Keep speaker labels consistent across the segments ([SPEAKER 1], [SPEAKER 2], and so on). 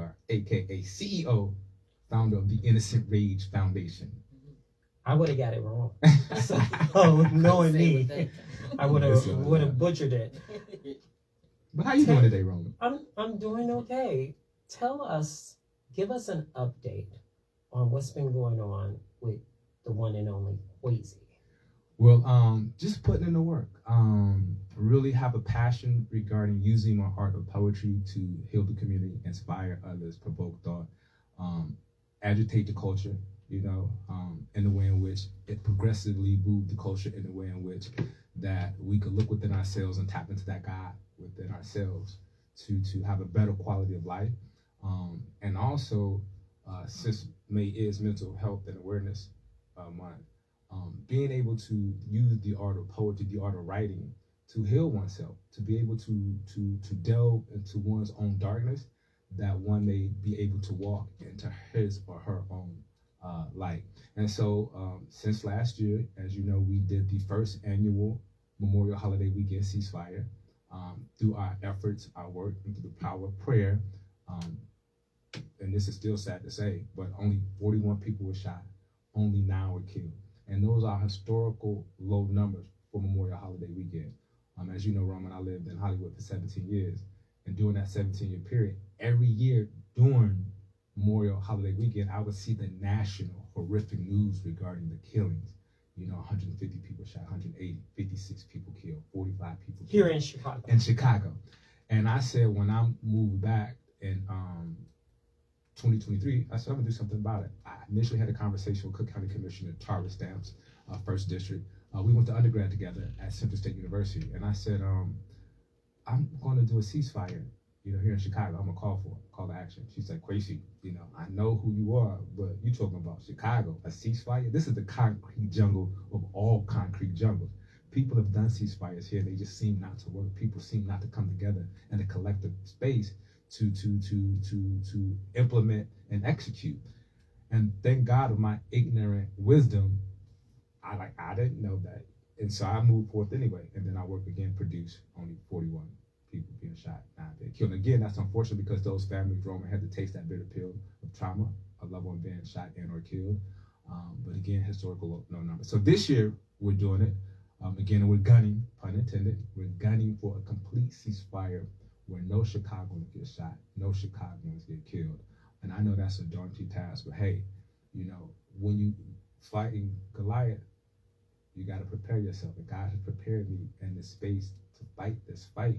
[SPEAKER 1] Jr., aka CEO, founder of the Innocent Rage Foundation.
[SPEAKER 2] I would have got it wrong. So, knowing me, I would have butchered it.
[SPEAKER 1] But how you doing today, Roman?
[SPEAKER 2] I'm doing okay. Give us an update on what's been going on with the one and only Kweisi.
[SPEAKER 1] Well, just putting in the work. Really have a passion regarding using my art of poetry to heal the community, inspire others, provoke thought, agitate the culture, in the way in which it progressively moved the culture in the way in which that we could look within ourselves and tap into that God within ourselves to have a better quality of life. And also, since May is Mental Health and Awareness Month, being able to use the art of poetry, the art of writing, to heal oneself, to be able to delve into one's own darkness, that one may be able to walk into his or her own light. And so since last year, as you know, we did the first annual Memorial Holiday Weekend ceasefire. Through our efforts, our work, and through the power of prayer, and this is still sad to say, but only 41 people were shot, only 9 were killed. And those are historical low numbers for Memorial Holiday Weekend. As you know, Roman, I lived in Hollywood for 17 years. And during that 17-year period, every year during Memorial Holiday Weekend, I would see the national horrific news regarding the killings. 150 people shot, 180, 56 people killed, 45 people killed.
[SPEAKER 2] Here in Chicago.
[SPEAKER 1] In Chicago. And I said, when I moved back in 2023, I said, I'm gonna do something about it. I initially had a conversation with Cook County Commissioner Tara Stamps, 1st District. We went to undergrad together at Central State University. And I said, I'm gonna do a ceasefire, here in Chicago. I'm gonna call to action. She said, Kweisi, I know who you are, but you talking about Chicago, a ceasefire? This is the concrete jungle of all concrete jungles. People have done ceasefires here. They just seem not to work. People seem not to come together in a collective space to implement and execute. And thank God of my ignorant wisdom, I didn't know that. And so I moved forth anyway. And then I worked again, produced only 41 people being shot, 9 being killed. And again, that's unfortunate because those families, Roman, had to taste that bitter pill of trauma, a loved one being shot and or killed. But again, historical no number. So this year we're doing it. Again, we're gunning, pun intended, we're gunning for a complete ceasefire where no Chicagoans get shot, no Chicagoans get killed. And I know that's a daunting task, but hey, when you fighting Goliath, you got to prepare yourself. And God has prepared me in this space to fight this fight.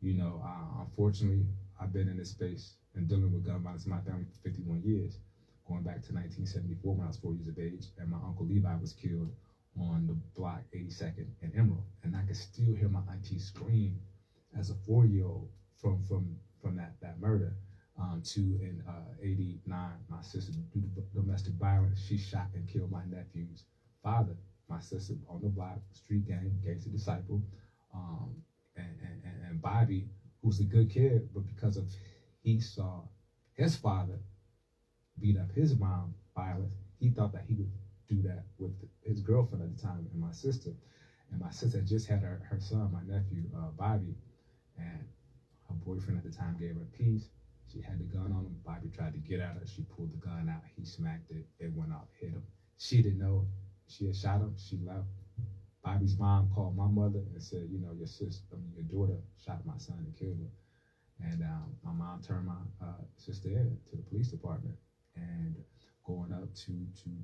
[SPEAKER 1] Unfortunately, I've been in this space and dealing with gun violence in my family for 51 years, going back to 1974 when I was 4 years of age, and my uncle Levi was killed on the block 82nd and Emerald. And I can still hear my auntie scream as a 4-year-old from that murder. In 89, my sister, due to domestic violence, she shot and killed my nephew's father. My sister on the block, street gang, gangster disciple, and Bobby, who's a good kid, but because of he saw his father beat up his mom violence, he thought that he would do that with his girlfriend at the time and my sister. And my sister had just had her son, my nephew, Bobby, and her boyfriend at the time gave her peace. She had the gun on him. Bobby tried to get at her. She pulled the gun out. He smacked it. It went off, hit him. She didn't know she had shot him. She left. Bobby's mom called my mother and said, your daughter shot my son and killed him. And my mom turned my sister in to the police department. And going up to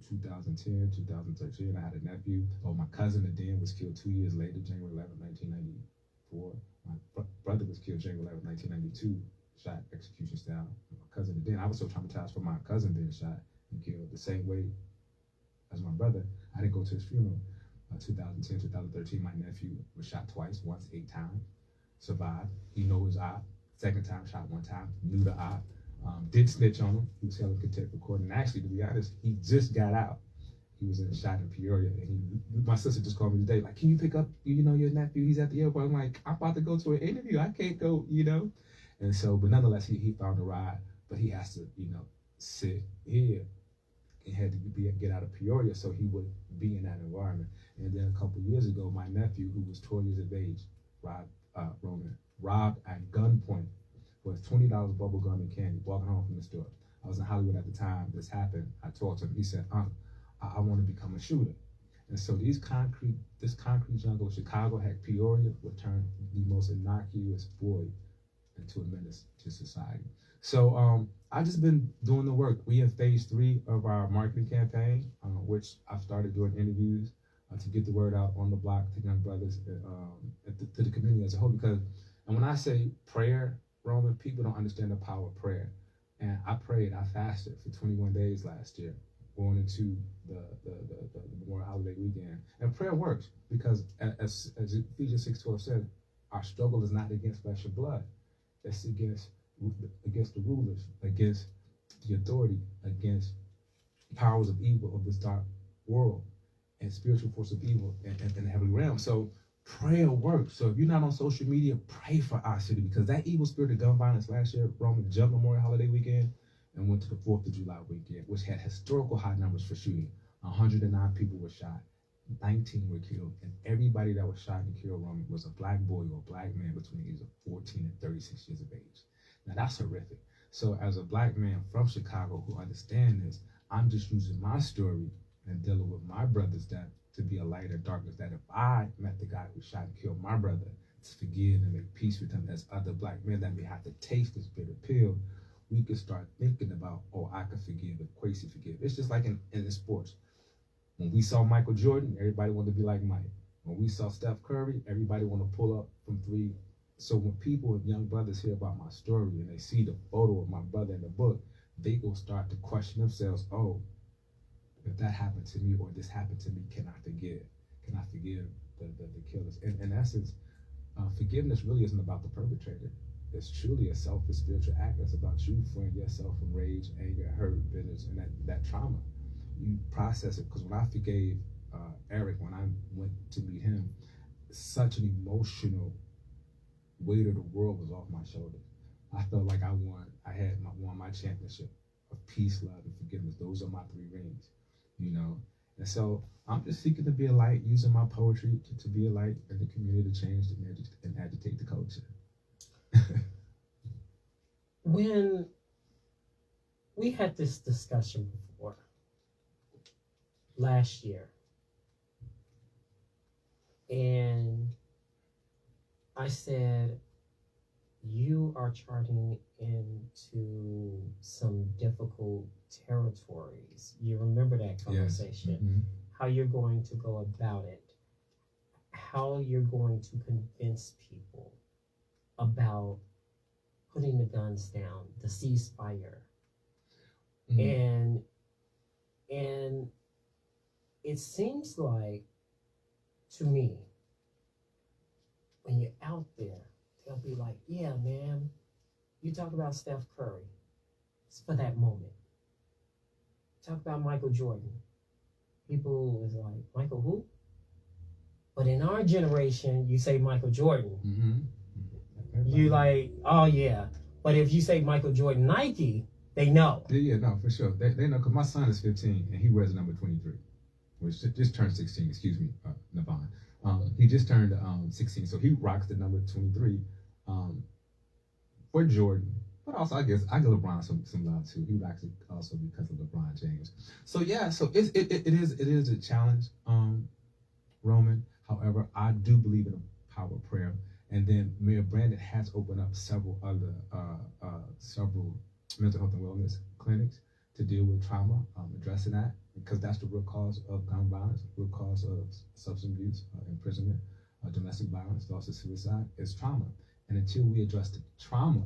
[SPEAKER 1] 2010, 2013, I had a nephew. My cousin, Adin, was killed 2 years later, January 11, 1994. My brother was killed January 11, 1992, shot execution style. My cousin, Adin, I was so traumatized from my cousin being shot and killed the same way as my brother. I didn't go to his funeral. 2010, 2013, my nephew was shot twice, once 8 times, survived. He knew his op. Second time, shot 1 time, knew the op. Did snitch on him. He was held in contempt for court. And actually, to be honest, he just got out. He was in shot in Peoria. And my sister just called me today, like, can you pick up, your nephew? He's at the airport. I'm like, I'm about to go to an interview. I can't go, And so, but nonetheless, he found a ride. But he has to, sit here. He had to get out of Peoria so he would be in that environment. And then a couple years ago, my nephew, who was 12 years of age, robbed at gunpoint was $20 bubble gum and candy walking home from the store. I was in Hollywood at the time this happened. I talked to him. He said, I want to become a shooter. And so this concrete jungle of Chicago had Peoria would turn the most innocuous boy into a menace to society. So I've just been doing the work. We in phase 3 of our marketing campaign, which I've started doing interviews to get the word out on the block to young brothers, to the community as a whole. Because, and when I say prayer, Roman, people don't understand the power of prayer. And I prayed, I fasted for 21 days last year, going into the Memorial Holiday weekend. And prayer works because, as Ephesians 6:12 said, our struggle is not against flesh and blood. It's against the rulers, against the authority, against powers of evil of this dark world and spiritual force of evil in the heavenly realm. So prayer works. So if you're not on social media, pray for our city, because that evil spirit of gun violence last year, Roman, jumped Memorial Holiday weekend and went to the 4th of July weekend, which had historical high numbers for shooting. 109 people were shot, 19 were killed, and everybody that was shot and killed, Roman, was a black boy or a black man between the ages of 14 and 36 years of age. Now that's horrific. So as a black man from Chicago who understand this, I'm just using my story and dealing with my brothers that to be a light in darkness, that if I met the guy who shot and killed my brother, to forgive and make peace with him, as other black men that may have to taste this bitter pill, we could start thinking about, oh, I could forgive if Kweisi forgive. It's just like in the sports. When we saw Michael Jordan, everybody wanted to be like Mike. When we saw Steph Curry, everybody wanted to pull up from 3. So when people and young brothers hear about my story and they see the photo of my brother in the book, they go start to question themselves, oh, if that happened to me or this happened to me, can I forgive? Can I forgive the killers? In essence, forgiveness really isn't about the perpetrator. It's truly a selfish spiritual act. It's about you freeing yourself from rage, anger, hurt, bitterness, and that trauma. You process it, because when I forgave Eric, when I went to meet him, such an emotional weight of the world was off my shoulders. I felt like I won my championship of peace, love, and forgiveness. Those are my 3 rings, you know. And so I'm just seeking to be a light, using my poetry to be a light in the community, to change and agitate the culture.
[SPEAKER 2] When we had this discussion before last year, and I said, you are charting into some difficult territories. You remember that conversation?
[SPEAKER 1] Yes. Mm-hmm.
[SPEAKER 2] How you're going to go about it, how you're going to convince people about putting the guns down, the ceasefire. Mm-hmm. And it seems like, to me, when you're out there, they'll be like, yeah, man, you talk about Steph Curry. It's for that moment. Talk about Michael Jordan. People was like, Michael who? But in our generation, you say Michael Jordan. Mm-hmm. You like, oh yeah. But if you say Michael Jordan Nike, they know.
[SPEAKER 1] Yeah, no, for sure. They know, because my son is 15 and he wears the number 23, which just turned 16, excuse me, Navon. He just turned 16, so he rocks the number 23 for Jordan. But also, I give LeBron some love too. He rocks it also because of LeBron James. So yeah, so it is a challenge, Roman. However, I do believe in the power of prayer. And then Mayor Brandon has opened up several other several mental health and wellness clinics to deal with trauma, addressing that, because that's the root cause of gun violence, root cause of substance abuse, imprisonment, domestic violence, also suicide, is trauma. And until we address the trauma,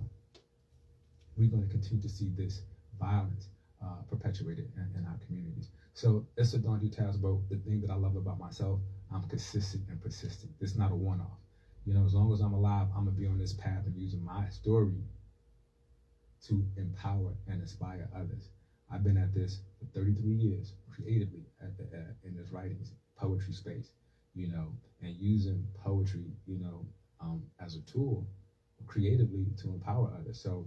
[SPEAKER 1] we're going to continue to see this violence perpetuated in our communities. So it's a daunting task, but the thing that I love about myself, I'm consistent and persistent. It's not a one-off. You know, as long as I'm alive, I'm going to be on this path of using my story to empower and inspire others. I've been at this for 33 years, creatively, in this writings, poetry space, you know, and using poetry, you know, as a tool creatively to empower others. So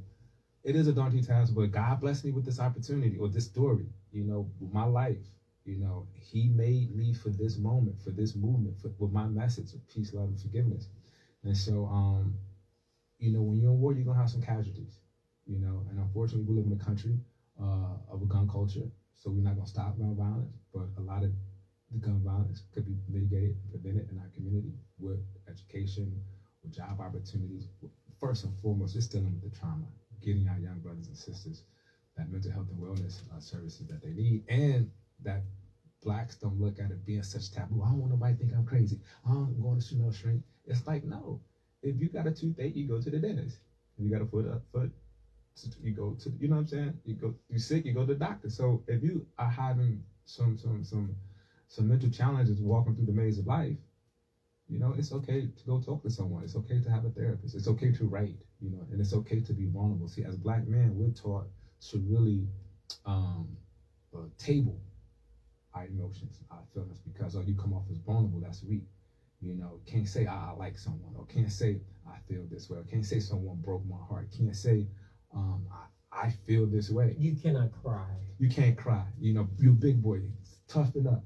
[SPEAKER 1] it is a daunting task, but God blessed me with this opportunity or this story, you know, with my life. You know, he made me for this moment, for this movement, with my message of peace, love, and forgiveness. And so when you're in war, you're gonna have some casualties. And unfortunately, we live in a country of a gun culture, so we're not gonna stop gun violence. But a lot of the gun violence could be mitigated and prevented in our community with education, with job opportunities. First and foremost, it's dealing with the trauma, getting our young brothers and sisters that mental health and wellness services that they need, and that blacks don't look at it being such taboo. I don't want nobody to think I'm crazy. I'm going to smell shrink. It's like, no. If you got a toothache, you go to the dentist. If you got a foot, you go to, you know what I'm saying? You sick, you go to the doctor. So if you are having some mental challenges walking through the maze of life, it's okay to go talk to someone. It's okay to have a therapist. It's okay to write, and it's okay to be vulnerable. See, as black men, we're taught to really table our emotions, our feelings, because you come off as vulnerable, that's weak. Can't say I like someone, or can't say I feel this way, or can't say someone broke my heart, can't say I feel this way.
[SPEAKER 2] You cannot cry.
[SPEAKER 1] You can't cry. You're a big boy, toughen up.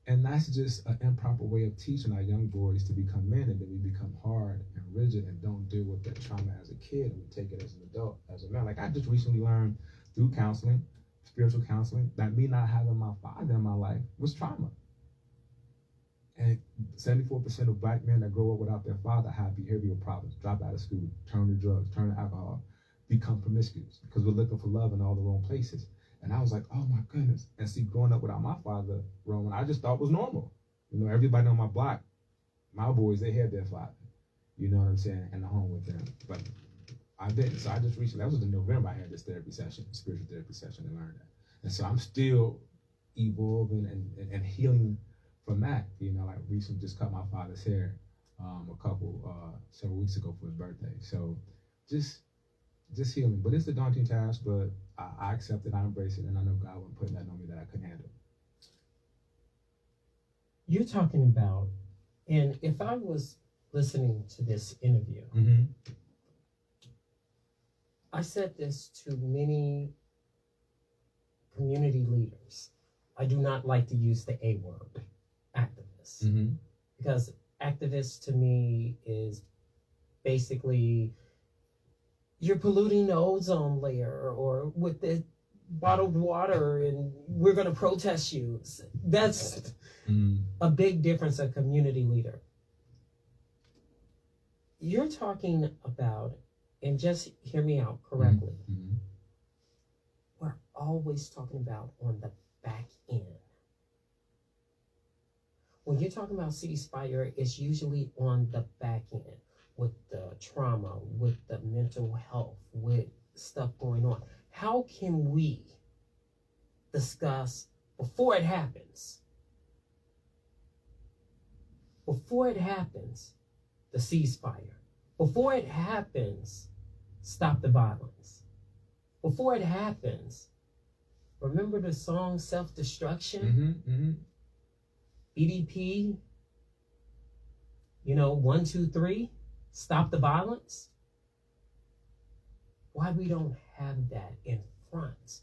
[SPEAKER 1] And that's just an improper way of teaching our young boys to become men, and then we become hard and rigid and don't deal with that trauma as a kid, and we take it as an adult, as a man. Like I just recently learned through counseling, spiritual counseling, that me not having my father in my life was trauma. And 74% of black men that grow up without their father have behavioral problems, drop out of school, turn to drugs, turn to alcohol, become promiscuous, because we're looking for love in all the wrong places. And I was like, oh my goodness. And see, growing up without my father, Roman, I just thought was normal. Everybody on my block, my boys, they had their father. You know what I'm saying? And the home with them. But I didn't. So I just recently, that was in November, I had this therapy session, spiritual therapy session, and learned that. And so I'm still evolving and healing from that. Like recently just cut my father's hair several weeks ago for his birthday. So just healing. But it's a daunting task, but I accept it, I embrace it, and I know God wasn't putting that on me that I couldn't handle.
[SPEAKER 2] You're talking about, and if I was listening to this interview, I said this to many community leaders. I do not like to use the A word, activists, because activist to me is basically you're polluting the ozone layer, or with the bottled water, and we're going to protest you. That's a big difference, a community leader. You're talking about, and just hear me out correctly, we're always talking about on the back end. When you're talking about ceasefire, it's usually on the back end, with the trauma, with the mental health, with stuff going on. How can we discuss before it happens? Before it happens, the ceasefire. Before it happens, stop the violence. Before it happens, remember the song Self-Destruction? BDP, 1, 2, 3. Stop the violence. Why we don't have that in front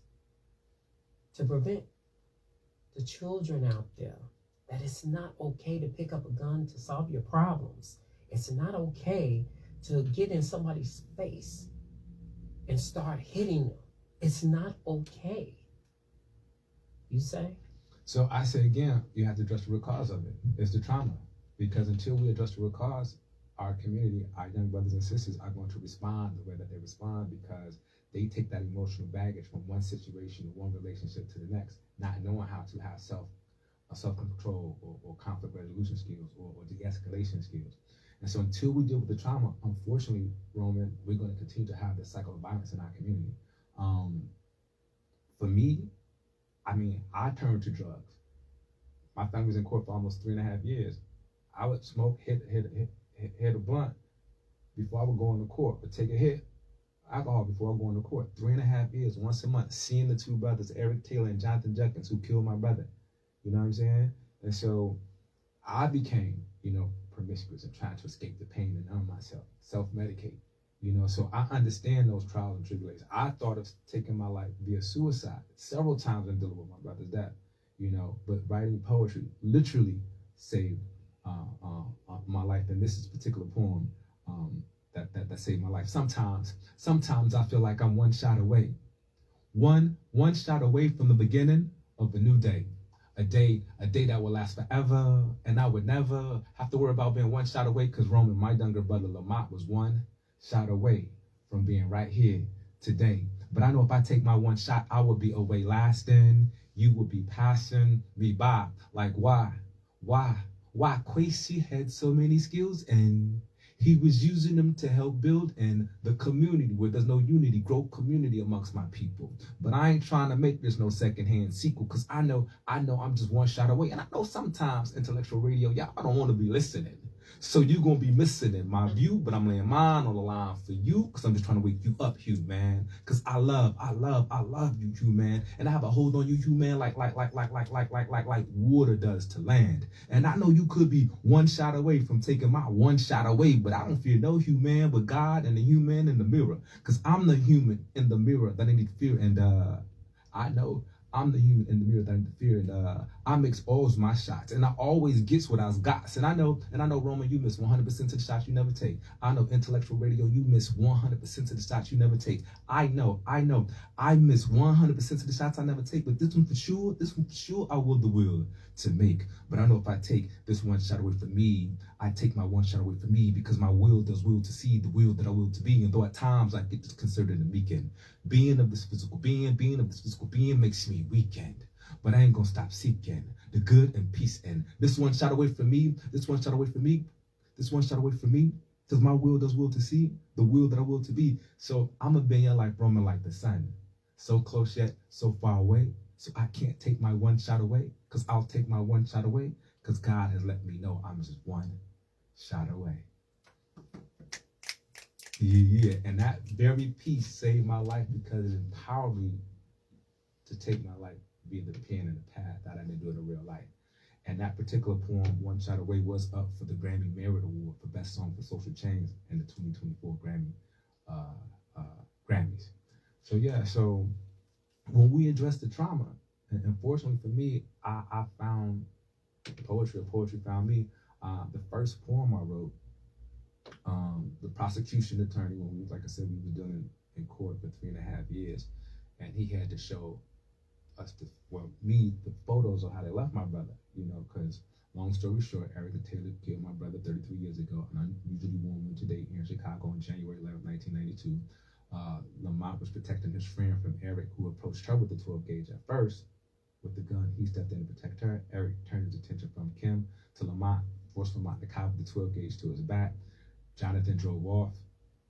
[SPEAKER 2] to prevent the children out there that it's not okay to pick up a gun to solve your problems. It's not okay to get in somebody's face and start hitting them. It's not okay. You say?
[SPEAKER 1] So I say again, you have to address the root cause of it. It's the trauma. Because until we address the root cause, our community, our young brothers and sisters are going to respond the way that they respond, because they take that emotional baggage from one situation or one relationship to the next, not knowing how to have self-control or conflict resolution skills or de-escalation skills. And so until we deal with the trauma, unfortunately, Roman, we're going to continue to have this cycle of violence in our community. For me, I turned to drugs. My family was in court for almost 3.5 years. I would smoke, hit a blunt before I would go into court, or take a hit alcohol before I go into court. 3.5 years, once a month, seeing the two brothers, Eric Taylor and Jonathan Jenkins, who killed my brother. You know what I'm saying? And so I became, promiscuous and trying to escape the pain and numb myself, self-medicate. So I understand those trials and tribulations. I thought of taking my life via suicide several times in dealing with my brother's death, but writing poetry literally saved my life. And this is a particular poem that saved my life. Sometimes I feel like I'm one shot away. One shot away from the beginning of a new day. A day that will last forever, and I would never have to worry about being one shot away, because Roman, my younger brother Lamont, was one shot away from being right here today. But I know if I take my one shot, I would be away lasting. You would be passing me by. Like, why Kweisi had so many skills, and he was using them to help build in the community where there's no unity, grow community amongst my people. But I ain't trying to make this no secondhand sequel, because I know I'm just one shot away. And I know sometimes intellectual radio, y'all don't want to be listening. So you're going to be missing in my view, but I'm laying mine on the line for you, because I'm just trying to wake you up, Hugh, man. Because I love you, Hugh, man. And I have a hold on you, Hugh, man, like water does to land. And I know you could be one shot away from taking my one shot away, but I don't fear no human but God and the human in the mirror. Because I'm the human in the mirror that I need to fear. And I know I'm the human in the mirror that I need to fear. And I mix all my shots. And I always gets what I've got. And I know, Roman, you miss 100% of the shots you never take. I know, Intellectual Radio, you miss 100% of the shots you never take. I know, I miss 100% of the shots I never take. But this one for sure, I will the will to make. But I know if I take this one shot away from me, I take my one shot away from me, because my will does will to see the will that I will to be. And though at times I get disconcerted and weakened, being of this physical being makes me weakened. But I ain't gonna stop seeking the good and peace. And this one shot away from me, because my will does will to see the will that I will to be. So I'm a being like Roman, like the sun, so close yet so far away. So I can't take my one shot away, because I'll take my one shot away, because God has let me know I'm just one shot away. Yeah, and that very piece saved my life, because it empowered me to take my life, be the pen and the path that I didn't do it in real life. And that particular poem, One Shot Away, was up for the Grammy Merit Award for Best Song for Social Change in the 2024 Grammys. So yeah, so when we address the trauma, and unfortunately for me, I found poetry, or poetry found me. The first poem I wrote, the prosecution attorney, when we, like I said, we were dealing in court for 3.5 years, and he had to show us the photos of how they left my brother, because long story short, Eric Taylor killed my brother 33 years ago, an unusually warm winter day here in Chicago on January 11, 1992. Lamont was protecting his friend from Eric, who approached her with the 12 gauge at first. With the gun, he stepped in to protect her. Eric turned his attention from Kim to Lamont, forced Lamont to cover the 12 gauge to his back. Jonathan drove off.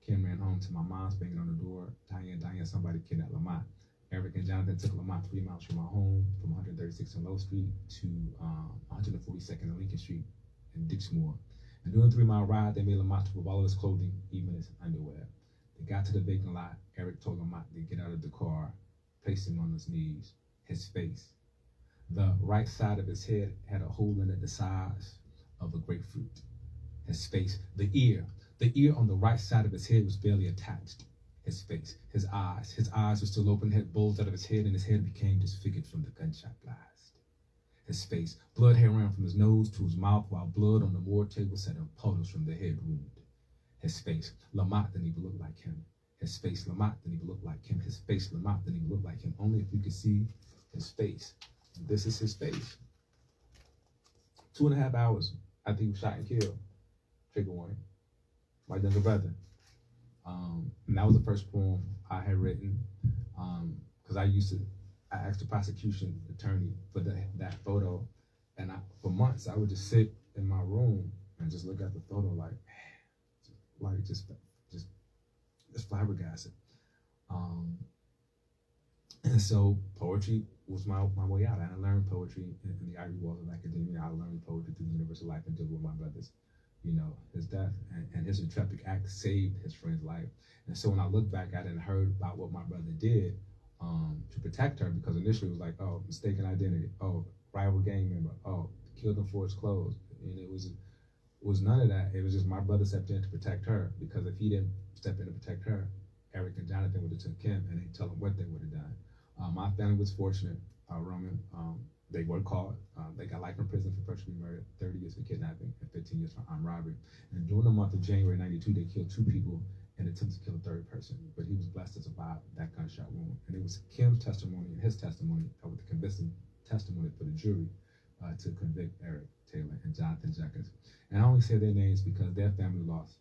[SPEAKER 1] Kim ran home to my mom's, banging on the door. Diane, somebody kidnapped Lamont. Eric and Jonathan took Lamont 3 miles from my home, from 136th and Low Street to 142nd and Lincoln Street in Dixmoor. And during the 3-mile ride, they made Lamont strip all of his clothing, even his underwear. They got to the vacant lot. Eric told Lamont to get out of the car, placed him on his knees. His face, the right side of his head had a hole in it the size of a grapefruit. His face, the ear on the right side of his head was barely attached. His face, his eyes were still open, had bulged out of his head, and his head became disfigured from the gunshot blast. His face, blood had ran from his nose to his mouth, while blood on the morgue table set in puddles from the head wound. His face, Lamont didn't even look like him. His face, Lamont didn't even look like him. His face, Lamont didn't even look like him. Only if you could see his face. This is his face. 2.5 hours after he was shot and killed. Trigger warning. My younger brother. And that was the first poem I had written. Because I asked the prosecution attorney for that photo. And for months, I would just sit in my room and just look at the photo like just flabbergasted. And so poetry was my way out. I learned poetry in the ivory walls of academia. I learned poetry through the University of Life and dealing with my brother's, his death. And his intrepid act saved his friend's life. And so when I look back at it and heard about what my brother did to protect her, because initially it was like, oh, mistaken identity, oh, rival gang member, oh, killed him for his clothes. And it was none of that. It was just my brother stepped in to protect her, because if he didn't step in to protect her, Eric and Jonathan would have took him, and they tell him what they would have done. My family was fortunate, Roman. They were caught. They got life in prison for first degree murder, 30 years for kidnapping, and 15 years for armed robbery. And during the month of January '92, they killed 2 people and attempted to kill a third person. But he was blessed to survive that gunshot wound. And it was Kim's testimony and his testimony that was the convincing testimony for the jury to convict Eric Taylor and Jonathan Jenkins. And I only say their names because their family lost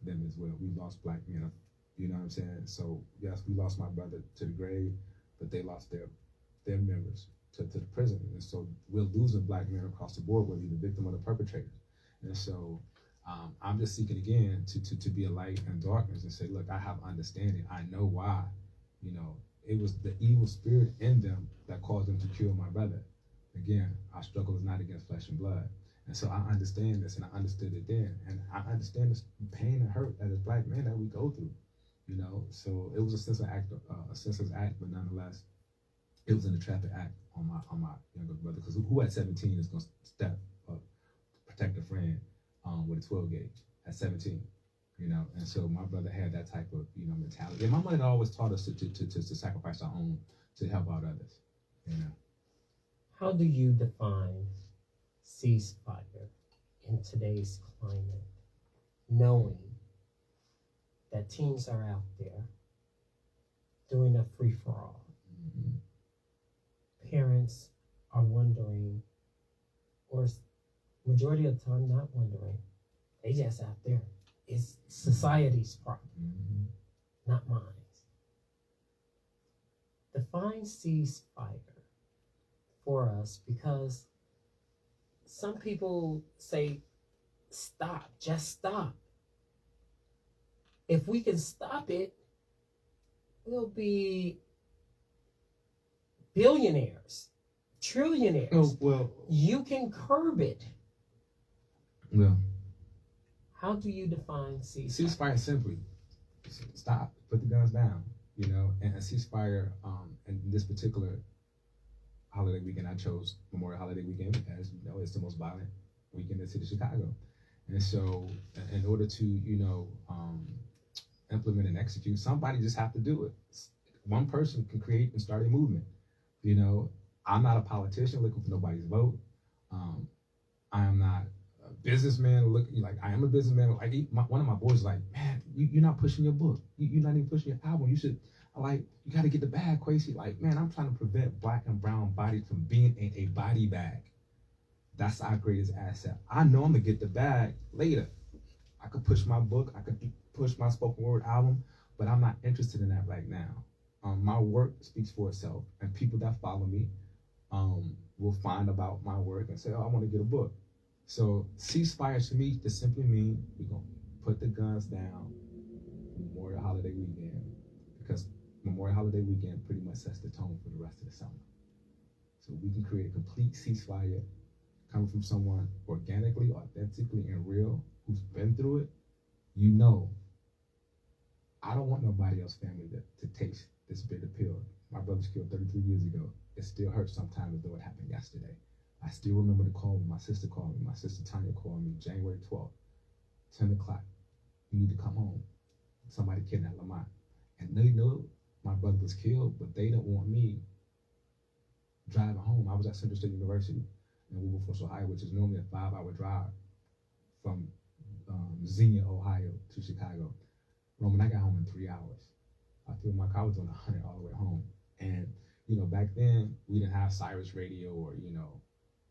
[SPEAKER 1] them as well. We lost black men, you know what I'm saying? So yes, we lost my brother to the grave, but they lost their members to the prison. And so we're losing black men across the board, whether you're the victim or the perpetrator. And so I'm just seeking again to be a light in darkness and say, look, I have understanding. I know why. You know, it was the evil spirit in them that caused them to kill my brother. Again, our struggle is not against flesh and blood. And so I understand this, and I understood it then. And I understand this pain and hurt as black men that we go through. You know, so it was a senseless act, but nonetheless, it was an attractive act on my younger brother. Because who at 17 is going to step up, protect a friend with a 12 gauge at 17? You know, and so my brother had that type of, you know, mentality. And my mother always taught us to sacrifice our own to help out others. You know.
[SPEAKER 2] How do you define ceasefire in today's climate, knowing that teens are out there doing a free-for-all? Mm-hmm. Parents are wondering, or majority of the time not wondering. They just out there. It's society's problem, mm-hmm. not mine. Define ceasefire for us, because some people say, stop, just stop. If we can stop it, we'll be billionaires, trillionaires.
[SPEAKER 1] Oh, well,
[SPEAKER 2] you can curb it.
[SPEAKER 1] Well,
[SPEAKER 2] how do you define ceasefire?
[SPEAKER 1] Ceasefire simply stop, put the guns down, you know, and a ceasefire, in this particular holiday weekend, I chose Memorial Holiday Weekend because, you know, it's the most violent weekend in the city of Chicago. And so in order to, you know, implement and execute, somebody just have to do it. One person can create and start a movement. You know, I'm not a politician looking for nobody's vote. I am not a businessman looking, like, I am a businessman. Like, one of my boys is like, man, you're not pushing your book. You're not even pushing your album. You should, like, you got to get the bag, Kweisi. Like, man, I'm trying to prevent black and brown bodies from being in a body bag. That's our greatest asset. I know I'm going to get the bag later. I could push my book. I could push my spoken word album, but I'm not interested in that right now. My work speaks for itself, and people that follow me will find about my work and say, oh, I want to get a book. So ceasefire to me just simply means we're going to put the guns down Memorial Holiday Weekend, because Memorial Holiday Weekend pretty much sets the tone for the rest of the summer. So we can create a complete ceasefire coming from someone organically, authentically, and real who's been through it. You know, I don't want nobody else's family to taste this bitter pill. My brother was killed 33 years ago. It still hurts sometimes as though it happened yesterday. I still remember the call when my sister called me. My sister Tanya called me January 12th, 10 o'clock. You need to come home. Somebody kidnapped Lamont. And they know my brother was killed, but they don't want me driving home. I was at Central State University in Wilberforce, Ohio, which is normally a 5-hour drive from Xenia, Ohio to Chicago. Roman, I got home in 3 hours. I feel my car was doing 100 all the way home. And, you know, back then, we didn't have Cyrus Radio or, you know,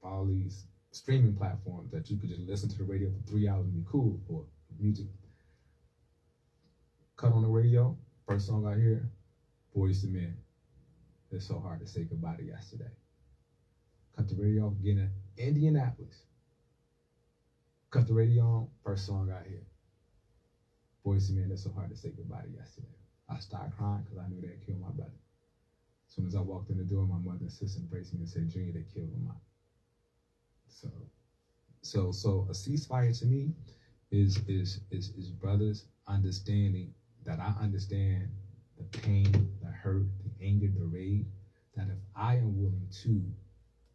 [SPEAKER 1] all these streaming platforms that you could just listen to the radio for 3 hours and be cool for music. Cut on the radio, first song I hear, Boyz II Men. It's so hard to say goodbye to yesterday. Cut the radio off, get in Indianapolis. Cut the radio on, first song I hear, Boyz II Men. It's so hard to say goodbye to yesterday. I started crying because I knew they had killed my brother. As soon as I walked in the door, my mother and sister embraced me and said, Junior, they killed Lamont. So a ceasefire to me is brothers understanding that I understand the pain, the hurt, the anger, the rage, that if I am willing to,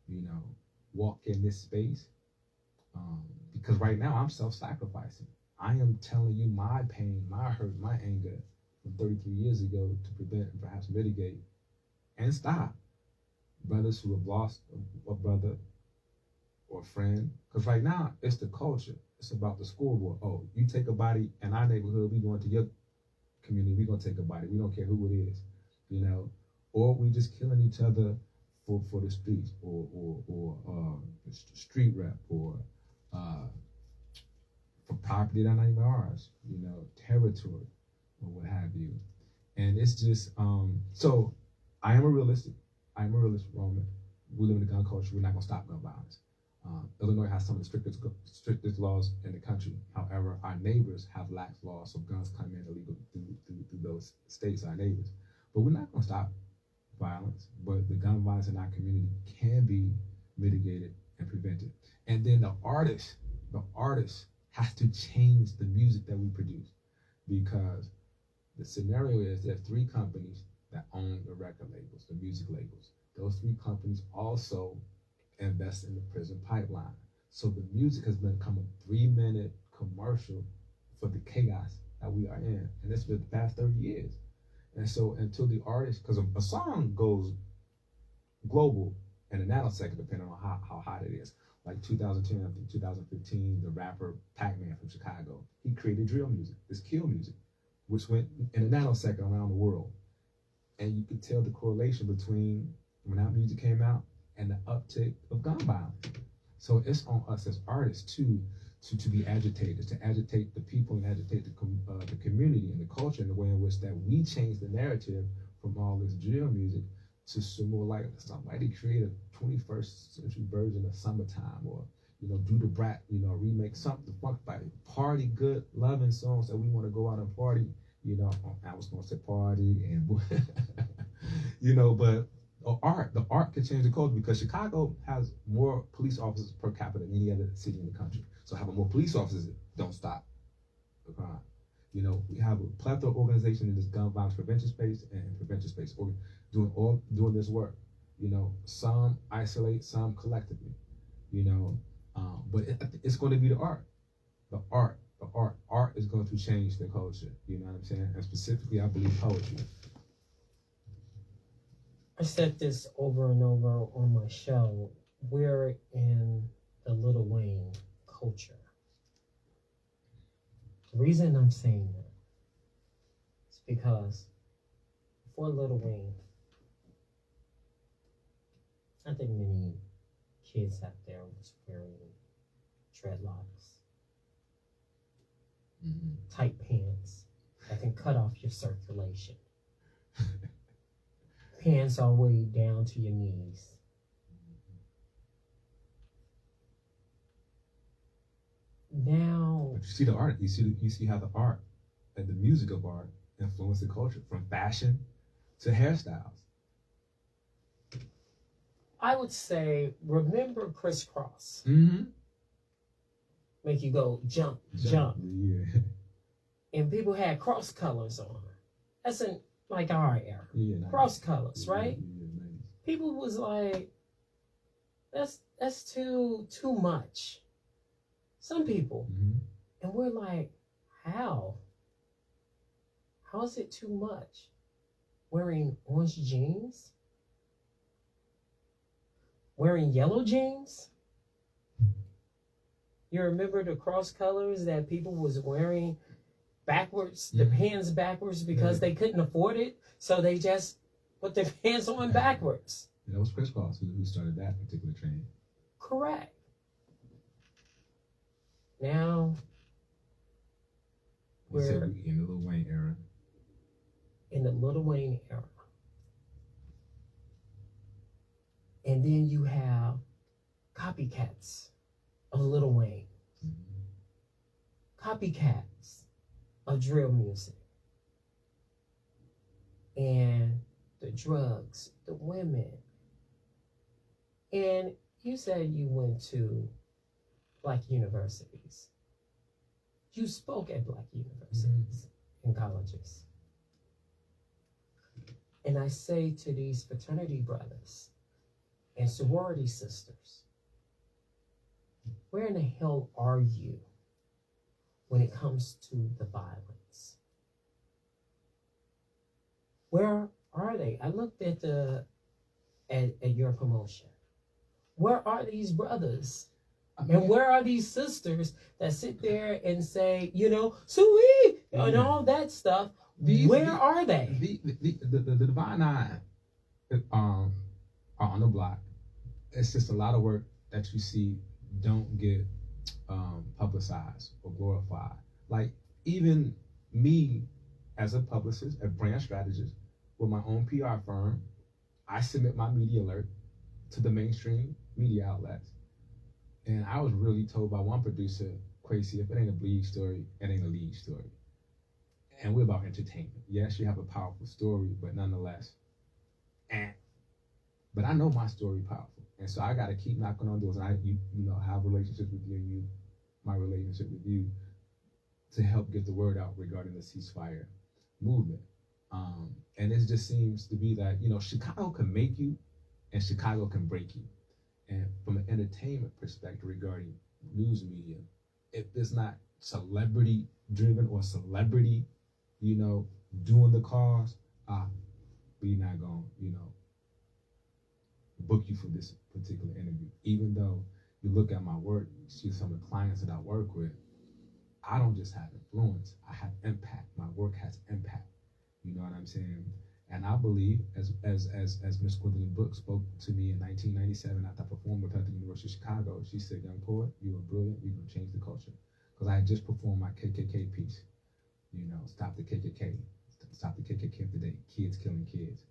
[SPEAKER 1] you know, walk in this space, because right now I'm self-sacrificing. I am telling you my pain, my hurt, my anger from 33 years ago to prevent and perhaps mitigate and stop brothers who have lost a brother or a friend. Because right now, it's the culture. It's about the scoreboard. Oh, you take a body in our neighborhood, we going to your community, we going to take a body. We don't care who it is, you know. Or we just killing each other for the streets or street rep or for property that not even ours, you know, territory or what have you. And it's just, so I am a realist, Roman. We live in a gun culture. We're not going to stop gun violence. Illinois has some of the strictest laws in the country. However, our neighbors have lax laws, so guns come in illegal through those states, our neighbors. But we're not going to stop violence, but the gun violence in our community can be mitigated and prevented. And then the artist has to change the music that we produce, because the scenario is there are 3 companies that own the record labels, the music labels. Those 3 companies also invest in the prison pipeline. So the music has become a 3-minute commercial for the chaos that we are in. And it's been the past 30 years. And so until the artist, because a song goes global in a nanosecond, depending on how hot it is. Like 2010 through 2015, the rapper Pac-Man from Chicago, he created drill music, this kill music, which went in a nanosecond around the world. And you could tell the correlation between when that music came out and the uptick of gun violence. So it's on us as artists too to be agitators, to agitate the people and agitate the community and the culture in the way in which that we change the narrative from all this drill music to some more like somebody create a 21st century version of Summertime, or do the Brat, remake something funk by party good loving songs that we want to go out and party. I was gonna say party and but the art can change the culture, because Chicago has more police officers per capita than any other city in the country. So having more police officers don't stop the crime. We have a plethora of organizations in this gun violence prevention space and prevention space doing this work. Some isolate, some collectively. But it's going to be the art. The art is going to change the culture. You know what I'm saying? And specifically, I believe poetry.
[SPEAKER 2] I said this over and over on my show. We're in the Lil Wayne culture. The reason I'm saying that is because before Lil Wayne, I think many kids out there was wearing dreadlocks, tight pants that can cut off your circulation. Pants all the way down to your knees. Now,
[SPEAKER 1] but you see the art. You see how the art and the music of art influence the culture, from fashion to hairstyles.
[SPEAKER 2] I would say, remember crisscross. Make you go jump.
[SPEAKER 1] Yeah.
[SPEAKER 2] And people had cross colors on. That's in like our era.
[SPEAKER 1] Yeah, nice.
[SPEAKER 2] Cross colors, right?
[SPEAKER 1] Yeah, nice.
[SPEAKER 2] People was like, that's too much. Some people. And we're like, how? How is it too much? Wearing orange jeans? Wearing yellow jeans? You remember the cross colors that people was wearing backwards, the pants backwards, because they couldn't afford it, so they just put their pants on backwards.
[SPEAKER 1] That was crisscross who started that particular trend.
[SPEAKER 2] Correct. Now, we're
[SPEAKER 1] in the Lil Wayne era.
[SPEAKER 2] In the Lil Wayne era. And then you have copycats of Lil Wayne. Copycats of drill music. And the drugs, the women. And you said you went to Black universities. You spoke at Black universities and colleges. And I say to these fraternity brothers and sorority sisters, where in the hell are you when it comes to the violence? Where are they? I looked at the at your promotion? Where are these brothers? And where are these sisters that sit there and say, sweet, and all that stuff? Where are they?
[SPEAKER 1] The Divine Nine are on the block. It's just a lot of work that you see don't get publicized or glorified. Like even me as a publicist, a brand strategist with my own PR firm, I submit my media alert to the mainstream media outlets. And I was really told by one producer, Kweisi, if it ain't a bleed story, it ain't a lead story. And we're about entertainment. Yes, you have a powerful story, but nonetheless. But I know my story powerful. And so I got to keep knocking on doors. And I have relationships with you and you, my relationship with you, to help get the word out regarding the ceasefire movement. And it just seems to be that, Chicago can make you and Chicago can break you. And from an entertainment perspective regarding news media, if it's not celebrity driven or celebrity, doing the cause, we're not going to, book you for this particular interview. Even though you look at my work, you see some of the clients that I work with, I don't just have influence, I have impact. My work has impact. You know what I'm saying? And I believe, as Miss Gwendolyn Brooks spoke to me in 1997 after I performed with her at the University of Chicago, she said, "Young poet, you are brilliant, you're going to change the culture." Because I had just performed my KKK piece, stop the KKK, stop the KKK today, kids killing kids.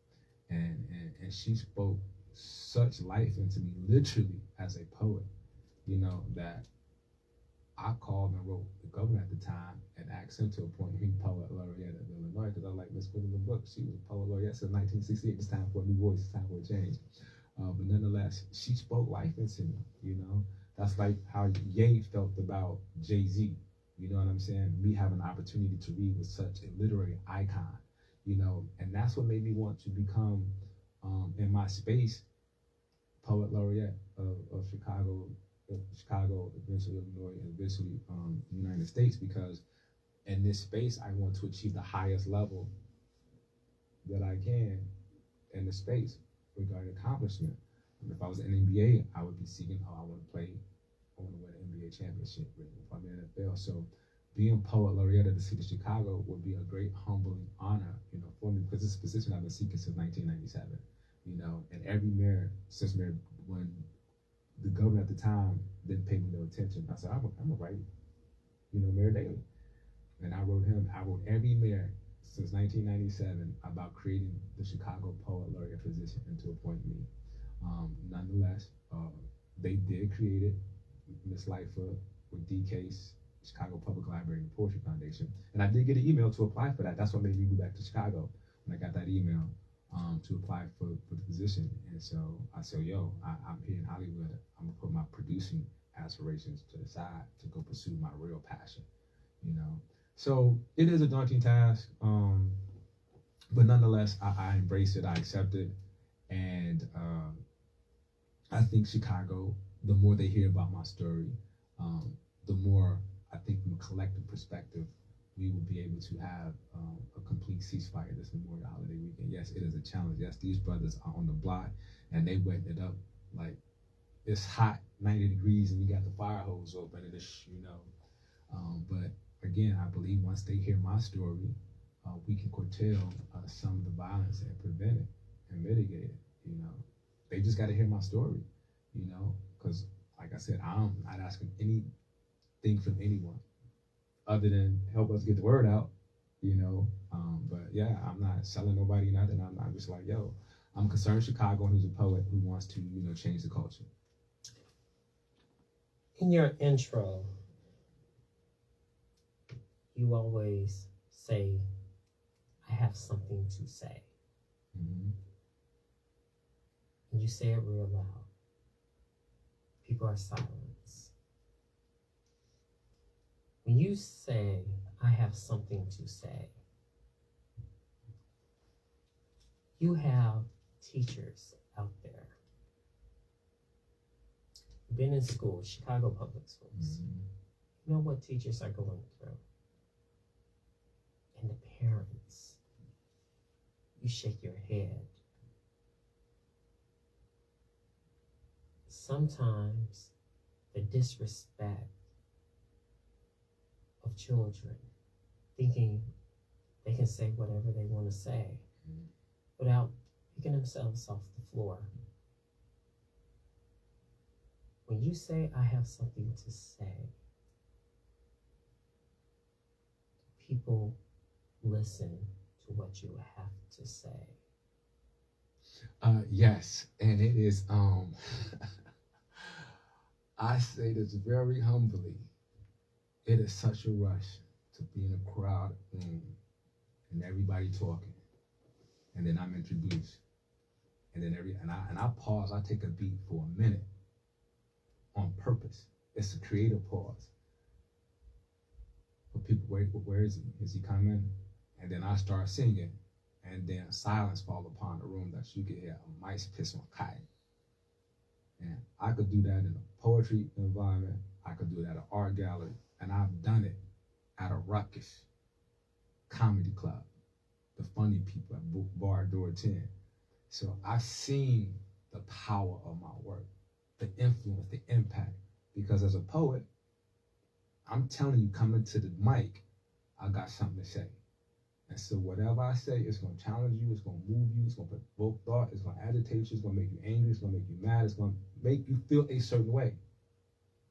[SPEAKER 1] And she spoke such life into me, literally as a poet, that I called and wrote the governor at the time and asked him to appoint me poet laureate of Illinois, because I like Miss Gwendolyn Brooks. She was poet laureate since 1968. It's time for a new voice. It's time for a change. But nonetheless, she spoke life into me. That's like how Ye felt about Jay-Z. You know what I'm saying? Me having the opportunity to read with such a literary icon. And that's what made me want to become, in my space, poet laureate of Chicago, eventually Illinois, and eventually United States, because in this space I want to achieve the highest level that I can in the space regarding accomplishment. If I was in the NBA, I would be seeking, I want to win an NBA championship. If I'm in the NFL, so being poet laureate of the city of Chicago would be a great humbling honor, for me, because it's a position I've been seeking since 1997. And every mayor, when the governor at the time didn't pay me no attention, I said, I'm gonna write, Mayor Daley. And I wrote every mayor since 1997 about creating the Chicago Poet Laureate position and to appoint me. Nonetheless, they did create it, Miss Lightfoot with DK's Chicago Public Library and Poetry Foundation. And I did get an email to apply for that. That's what made me go back to Chicago when I got that email. To apply for the position. And so I said, I'm here in Hollywood. I'm gonna put my producing aspirations to the side to go pursue my real passion, So it is a daunting task, but nonetheless, I embrace it, I accept it. And I think Chicago, the more they hear about my story, the more I think from a collective perspective, we will be able to have a complete ceasefire this Memorial Holiday weekend. Yes, it is a challenge. Yes, these brothers are on the block and they wetting it up like it's hot, 90 degrees, and we got the fire hose open and it's, but again, I believe once they hear my story, we can curtail some of the violence and prevent it and mitigate it. They just got to hear my story, because like I said, I'm not asking anything from anyone other than help us get the word out, but yeah, I'm not selling nobody nothing. I'm just like, I'm concerned Chicagoan who's a poet who wants to, change the culture.
[SPEAKER 2] In your intro, you always say, I have something to say.
[SPEAKER 1] Mm-hmm.
[SPEAKER 2] And you say it real loud. People are silent. When you say, I have something to say, you have teachers out there. Been in school, Chicago public schools.
[SPEAKER 1] Mm-hmm.
[SPEAKER 2] You know what teachers are going through. And the parents, you shake your head. sometimes the disrespect of children, thinking they can say whatever they want to say without picking themselves off the floor. When you say, I have something to say, people listen to what you have to say.
[SPEAKER 1] Yes, and it is, I say this very humbly, it is such a rush to be in a crowd room and everybody talking, and then I'm introduced, and then I pause, I take a beat for a minute on purpose. It's a creative pause. But people, wait, where is he? Is he coming? And then I start singing, and then silence fall upon the room that you could hear a mice piss on kite. And I could do that in a poetry environment. I could do that at an art gallery, and I've done it at a ruckus comedy club, the funny people at Bar Door 10. So I've seen the power of my work, the influence, the impact. Because as a poet, I'm telling you, coming to the mic, I got something to say. And so whatever I say, it's going to challenge you, it's going to move you, it's going to provoke thought, it's going to agitate you, it's going to make you angry, it's going to make you mad, it's going to make you feel a certain way,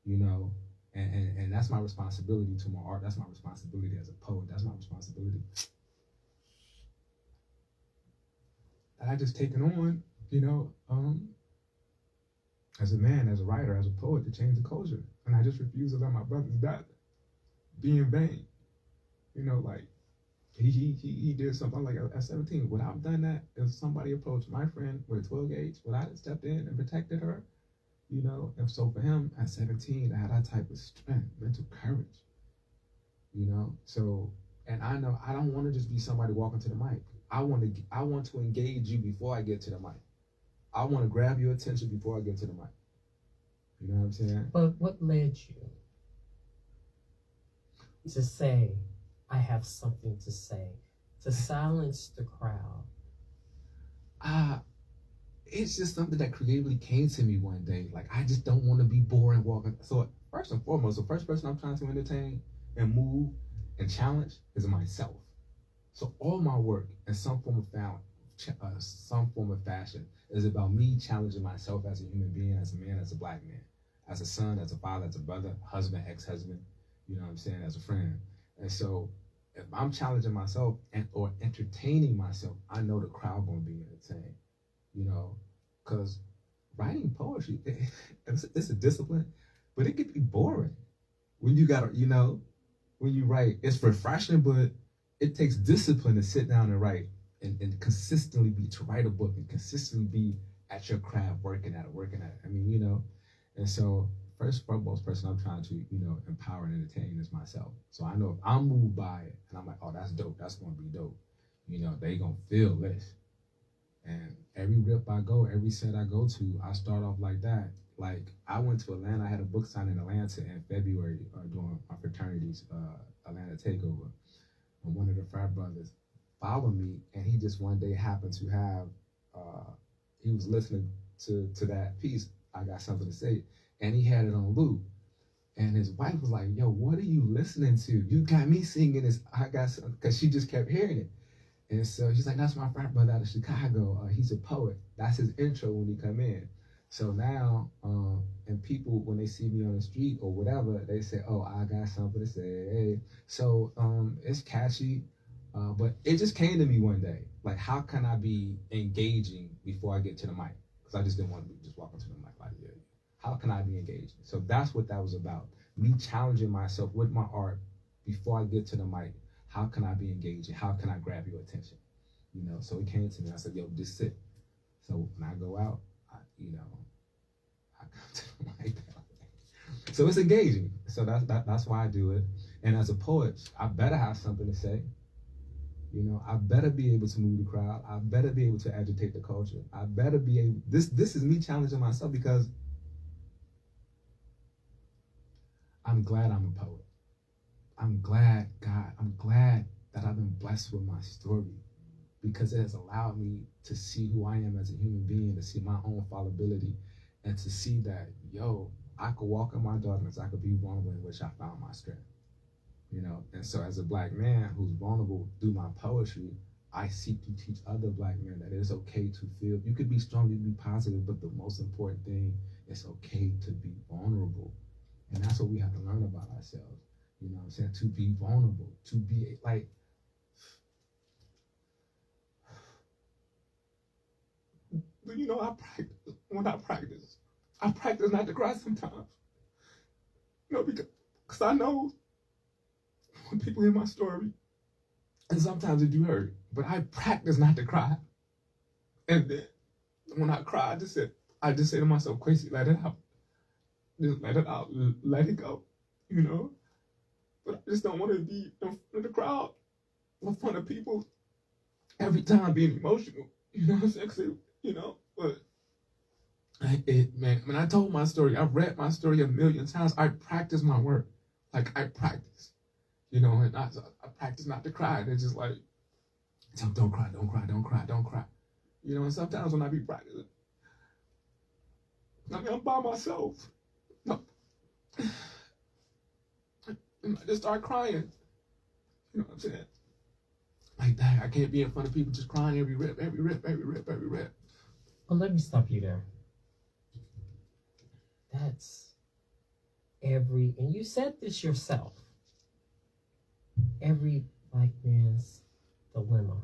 [SPEAKER 1] you know? And that's my responsibility to my art. That's my responsibility as a poet. That's my responsibility. And I just taken on, you know, as a man, as a writer, as a poet, to change the culture. And I just refuse to let my brother's death be in vain. You know, like, he did something like at 17. Would I have done that if somebody approached my friend with a 12 gauge? Would I have stepped in and protected her? You know, and so for him at 17, I had that type of strength, mental courage. You know, so, and I know I don't want to just be somebody walking to the mic. I want to engage you before I get to the mic. I want to grab your attention before I get to the mic. You know what I'm saying?
[SPEAKER 2] But what led you to say, I have something to say, to silence the crowd?
[SPEAKER 1] It's just something that creatively came to me one day. Like, I just don't want to be boring walking. So first and foremost, the first person I'm trying to entertain and move and challenge is myself. So all my work in some form of fashion is about me challenging myself as a human being, as a man, as a black man, as a son, as a father, as a brother, husband, ex-husband, you know what I'm saying, as a friend. And so if I'm challenging myself or entertaining myself, I know the crowd gonna be entertained, you know, because writing poetry, it's a discipline, but it can be boring when you gotta, you know, when you write. It's refreshing, but it takes discipline to sit down and write and consistently to write a book and consistently be at your craft, working at it. I mean, you know, and so first and foremost person I'm trying to, you know, empower and entertain is myself. So I know if I'm moved by it and I'm like, oh, that's dope, that's gonna be dope, you know, they gonna feel this. And every rip I go, every set I go to, I start off like that. Like, I went to Atlanta, I had a book sign in Atlanta in February during my fraternity's Atlanta takeover. And one of the frat brothers followed me, and he just one day happened to have, he was listening to that piece, I Got Something to Say, and he had it on loop. And his wife was like, yo, what are you listening to? You got me singing this, I Got Something, because she just kept hearing it. And so she's like, that's my frat brother out of Chicago. He's a poet. That's his intro when he come in. So now, and people, when they see me on the street or whatever, they say, oh, I got something to say. Hey. So it's catchy, but it just came to me one day. Like, how can I be engaging before I get to the mic? Because I just didn't want to be just walking to the mic like that. How can I be engaging? So that's what that was about. Me challenging myself with my art before I get to the mic. How can I be engaging? How can I grab your attention? You know, so it came to me. I said, yo, just sit. So when I go out, I come to the mic. So it's engaging. So that's why I do it. And as a poet, I better have something to say. You know, I better be able to move the crowd. I better be able to agitate the culture. I better be able, this is me challenging myself, because I'm glad I'm a poet. I'm glad that I've been blessed with my story, because it has allowed me to see who I am as a human being, to see my own fallibility, and to see that, yo, I could walk in my darkness, I could be vulnerable, in which I found my strength. You know, and so as a black man who's vulnerable through my poetry, I seek to teach other black men that it is okay to feel. You could be strong, you could be positive, but the most important thing is okay to be vulnerable. And that's what we have to learn about ourselves. You know what I'm saying? To be vulnerable, to be like, you know, I practice not to cry sometimes. You know, because I know when people hear my story, and sometimes it do hurt, but I practice not to cry. And then when I cry, I just say to myself, Kweisi, let it out. Just let it out, let it go, you know? But I just don't want to be in front of the crowd, in front of people, every time being emotional, you know what I'm saying? 'Cause you know, but man, when I told my story, I've read my story a million times. I practice my work. Like, I practice. You know, and I practice not to cry. And it's just like, don't cry, don't cry, don't cry, don't cry. You know, and sometimes when I be practicing, I mean, I'm by myself. No. And I just start crying. You know what I'm saying? Like that. I can't be in front of people just crying every rip.
[SPEAKER 2] Well, let me stop you there. That's and you said this yourself, every black man's dilemma.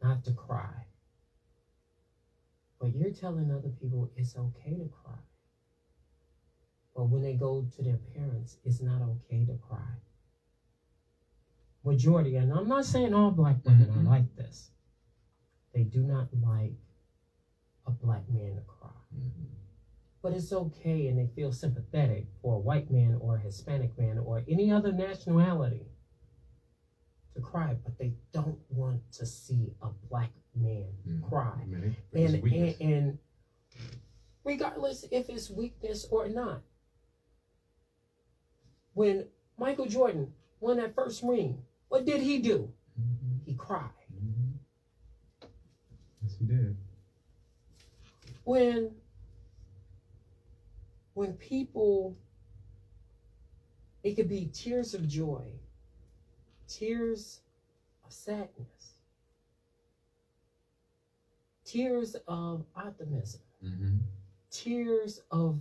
[SPEAKER 2] Not to cry. But you're telling other people it's okay to cry. But when they go to their parents, it's not okay to cry. Majority, and I'm not saying all black women are like this. They do not like a black man to cry. But it's okay, and they feel sympathetic for a white man or a Hispanic man or any other nationality to cry, but they don't want to see a black man cry. And regardless if it's weakness or not. When Michael Jordan won that first ring, what did he do? He cried.
[SPEAKER 1] Yes, he did.
[SPEAKER 2] When people, it could be tears of joy, tears of sadness, tears of optimism, tears of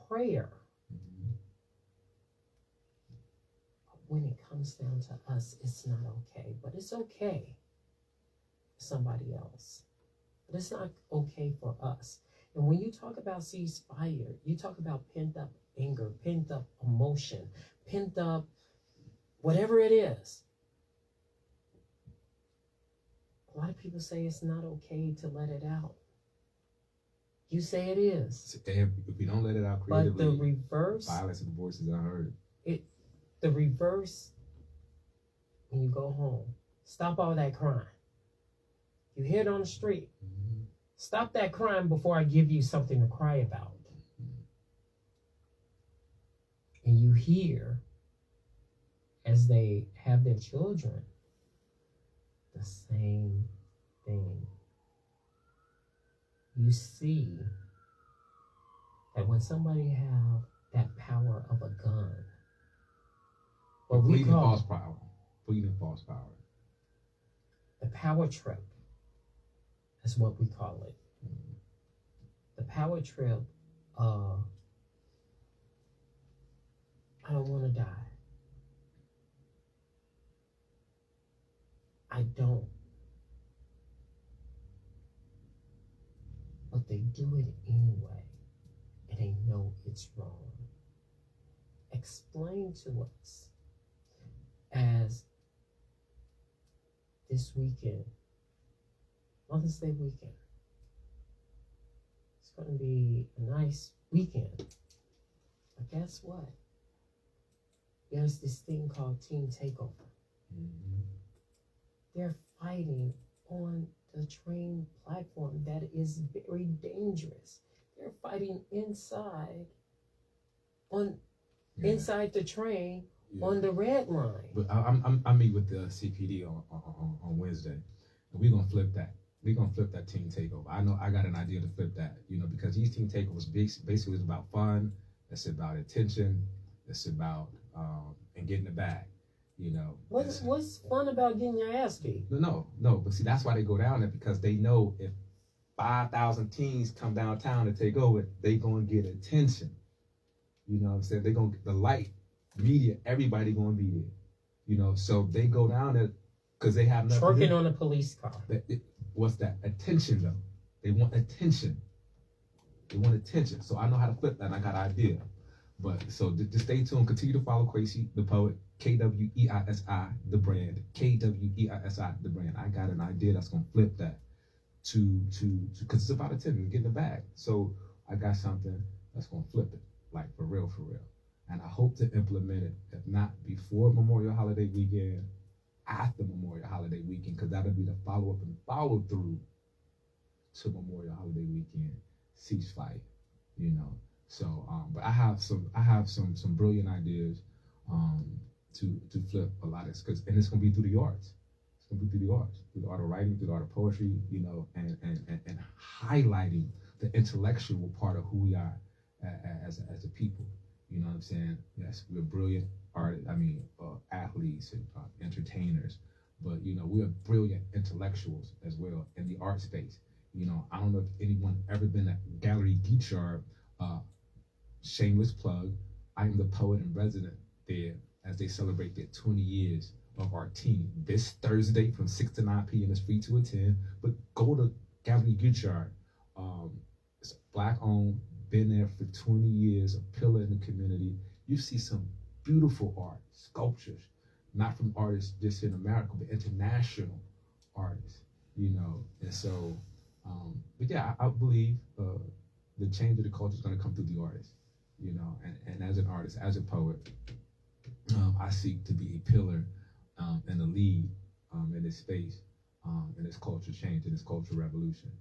[SPEAKER 2] prayer. But when it comes down to us, it's not okay. But it's okay for somebody else. But it's not okay for us. And when you talk about ceasefire, you talk about pent up anger, pent up emotion, pent up whatever it is. A lot of people say it's not okay to let it out. You say it is.
[SPEAKER 1] If we don't let it out creatively,
[SPEAKER 2] but the reverse,
[SPEAKER 1] violence and voices unheard.
[SPEAKER 2] The reverse, when you go home, stop all that crying. You hear it on the street. Stop that crying before I give you something to cry about. And you hear, as they have their children, the same thing. You see that when somebody have that power of a gun, what we call
[SPEAKER 1] false power. Pleading false power.
[SPEAKER 2] The power trip. That's what we call it. The power trip, I don't want to die. I don't. But they do it anyway, and they know it's wrong. Explain to us, as this weekend, Mother's Day weekend, it's going to be a nice weekend. But guess what? There's this thing called Team Takeover. They're fighting on the train platform that is very dangerous. They're fighting inside the train on the red line.
[SPEAKER 1] But I meet with the CPD on Wednesday, and we're gonna flip that. we're gonna flip that team takeover. I know I got an idea to flip that, because these team takeovers basically is about fun, it's about attention, it's about and getting the bag,
[SPEAKER 2] What's fun about getting your ass beat?
[SPEAKER 1] No, but see that's why they go down there, because they know if 5,000 teams come downtown to take over, they gonna get attention. You know what I'm saying? They gonna get the light, media, everybody gonna be there. So they go down there because they have nothing.
[SPEAKER 2] Twerking on a police car.
[SPEAKER 1] What's that? Attention, though. They want attention. So I know how to flip that, and I got an idea. But so just stay tuned. Continue to follow Kweisi, the poet. Kweisi, the brand. Kweisi, the brand. I got an idea that's gonna flip that to because it's about attention, getting the bag. So I got something that's gonna flip it, like for real. And I hope to implement it, if not before Memorial Holiday weekend, after Memorial Holiday weekend, because that'll be the follow-up and follow-through to Memorial Holiday weekend ceasefire, So, but I have some brilliant ideas to flip a lot of this, and it's gonna be through the arts. It's gonna be through the arts, through the art of writing, through the art of poetry, and highlighting the intellectual part of who we are as a people. You know what I'm saying? Yes, we're brilliant athletes and entertainers, but we are brilliant intellectuals as well in the art space. I don't know if anyone ever been at Gallery Guichard. Shameless plug. I am the poet in resident there as they celebrate their 20 years of our team this Thursday from 6 to 9 p.m. It's free to attend, but go to Gallery Guichard. It's Black owned. Been there for 20 years, a pillar in the community. You see some beautiful art, sculptures, not from artists just in America, but international artists, And so, but yeah, I believe the change of the culture is going to come through the artists, And as an artist, as a poet, I seek to be a pillar and a lead in this space, in this culture change, in this culture revolution,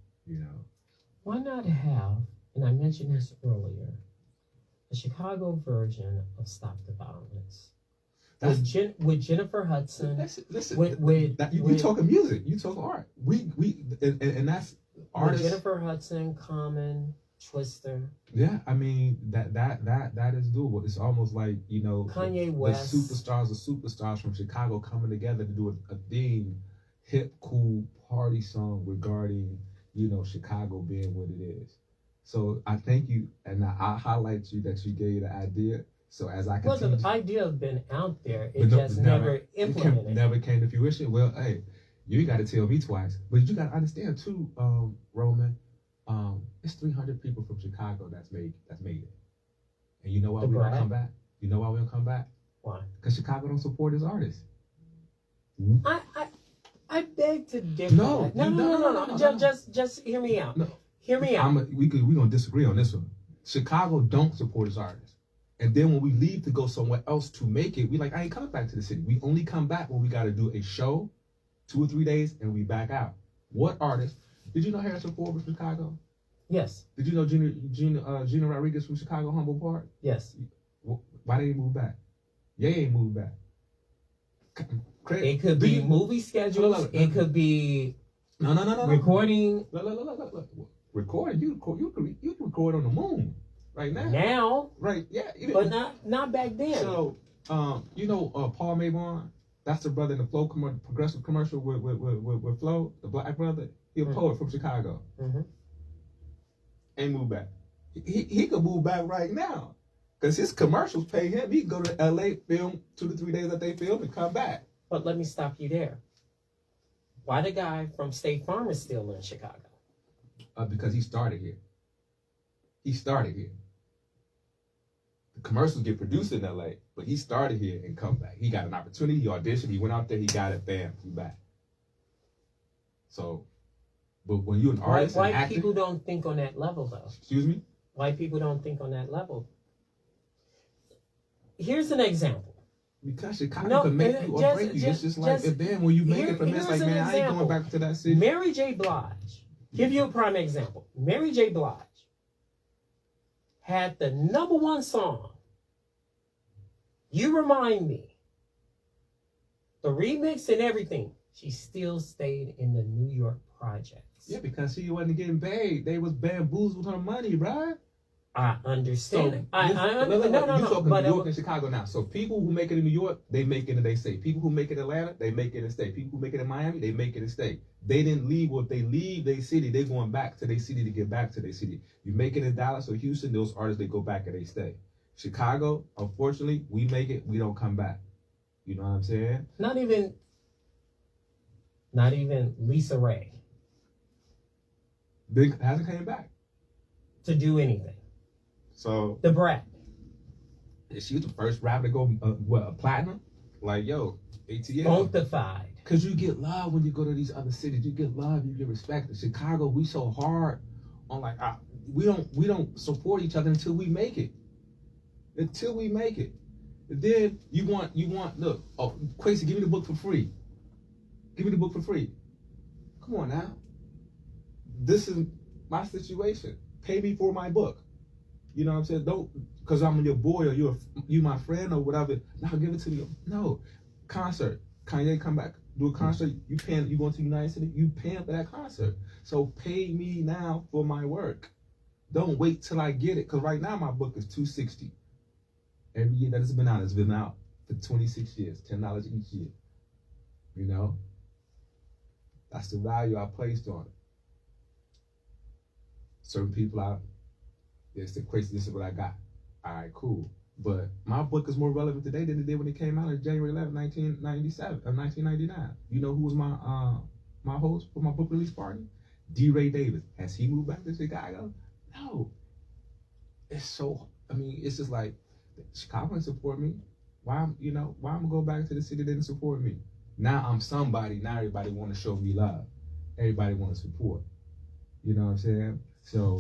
[SPEAKER 2] Why not have, and I mentioned this earlier, a Chicago version of Stop the Violence. With Jennifer Hudson.
[SPEAKER 1] Listen, you talking music, you talking art. And that's artists.
[SPEAKER 2] With Jennifer Hudson, Common, Twister.
[SPEAKER 1] Yeah, I mean that is doable. It's almost like
[SPEAKER 2] Kanye West.
[SPEAKER 1] The superstars from Chicago coming together to do a theme, hip, cool party song regarding Chicago being what it is. So I thank you, and I highlight you that you gave the idea. So as I continue,
[SPEAKER 2] the idea has been out there. It just never implemented.
[SPEAKER 1] Never came to fruition. Well, hey, you got to tell me twice, but you got to understand too, Roman. It's 300 people from Chicago that's made it. And you know why we don't come back? You know why we don't come back?
[SPEAKER 2] Why?
[SPEAKER 1] Because Chicago don't support his artists.
[SPEAKER 2] I beg to differ. No. Just hear me out.
[SPEAKER 1] No.
[SPEAKER 2] Hear me out.
[SPEAKER 1] We're gonna disagree on this one. Chicago don't support his artists. And then when we leave to go somewhere else to make it, we I ain't coming back to the city. We only come back when we got to do a show, 2 or 3 days, and we back out. What artist? Did you know Harrison Ford was from Chicago?
[SPEAKER 2] Yes.
[SPEAKER 1] Did you know Gina Rodriguez from Chicago Humble Park?
[SPEAKER 2] Yes.
[SPEAKER 1] Why they ain't move back? Ye ain't moved back.
[SPEAKER 2] It could be movie schedules. It could be recording.
[SPEAKER 1] Look. Recording. You can record on the moon right now.
[SPEAKER 2] Now.
[SPEAKER 1] Right. Yeah.
[SPEAKER 2] But not back then.
[SPEAKER 1] So Paul Mabon, that's the brother in the Flow progressive commercial with Flow, the black brother. He a poet from Chicago.
[SPEAKER 2] Mm-hmm.
[SPEAKER 1] Ain't moved back. He could move back right now. Because his commercials pay him. He can go to LA, film 2 to 3 days that they film, and come back.
[SPEAKER 2] But let me stop you there. Why the guy from State Farm is still in Chicago?
[SPEAKER 1] Because he started here. The commercials get produced in LA, but he started here and come back. He got an opportunity. He auditioned. He went out there. He got it. Bam. He back. So, but when you're an artist,
[SPEAKER 2] why people don't think on that level, though?
[SPEAKER 1] Excuse me?
[SPEAKER 2] Why people don't think on that level? Here's an example.
[SPEAKER 1] Because Chicago can make you or break you. It's just like, and then when you make it from this, like, man, I ain't going back to that city.
[SPEAKER 2] Mary J. Blige. Give you a prime example. Mary J. Blige had the #1 song, You Remind Me. The remix and everything. She still stayed in the New York projects.
[SPEAKER 1] Yeah, because she wasn't getting paid. They was bamboozled her money, bruh.
[SPEAKER 2] I understand.
[SPEAKER 1] So,
[SPEAKER 2] I understand. No.
[SPEAKER 1] You talking
[SPEAKER 2] But
[SPEAKER 1] New York and Chicago now. So people who make it in New York, they make it and they stay. People who make it in Atlanta, they make it and stay. People who make it in Miami, they make it and stay. They didn't leave. What they leave their city, they going back to their city to get back to their city. You make it in Dallas or Houston, those artists, they go back and they stay. Chicago, unfortunately, we make it, we don't come back. You know what I'm saying?
[SPEAKER 2] Not even Lisa Ray
[SPEAKER 1] Hasn't came back
[SPEAKER 2] to do anything.
[SPEAKER 1] So
[SPEAKER 2] the brat.
[SPEAKER 1] She was the first rapper to go platinum. Like, yo, ATL.
[SPEAKER 2] Bonafide.
[SPEAKER 1] Cause you get love when you go to these other cities. You get love, you get respect. In Chicago, we so hard on like we don't support each other until we make it. Until we make it. And then you want look, Kweisi, give me the book for free. Give me the book for free. Come on now. This is my situation. Pay me for my book. You know what I'm saying? Don't, because I'm your boy or you my friend or whatever. Now give it to me. No. Concert. Kanye come back, do a concert. You going to the United States? You paying for that concert. So pay me now for my work. Don't wait till I get it. Because right now my book is $260. Every year that it's been out for 26 years, $10 each year. You know? That's the value I placed on it. Certain people it's the Kweisi, this is what I got. All right, cool. But my book is more relevant today than it did when it came out on January 11, 1999. You know who was my host for my book release party? D. Ray Davis. Has he moved back to Chicago? No. It's just like, Chicago didn't support me. Why I'm gonna go back to the city that didn't support me? Now I'm somebody. Now everybody want to show me love. Everybody want to support. You know what I'm saying? So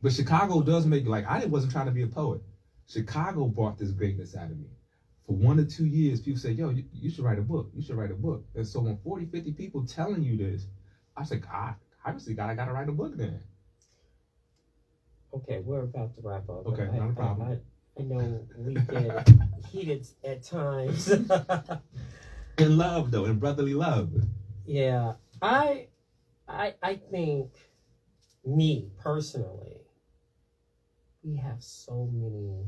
[SPEAKER 1] but Chicago does make, like, I wasn't trying to be a poet. Chicago brought this greatness out of me. For 1 or 2 years, people say, yo, you should write a book. You should write a book. And so when 40, 50 people telling you this, I was like, I obviously I got to write a book then.
[SPEAKER 2] Okay, we're about to wrap up.
[SPEAKER 1] Okay, not a problem.
[SPEAKER 2] I know we get heated at times.
[SPEAKER 1] In love, though, in brotherly love.
[SPEAKER 2] Yeah, I think, me personally, we have so many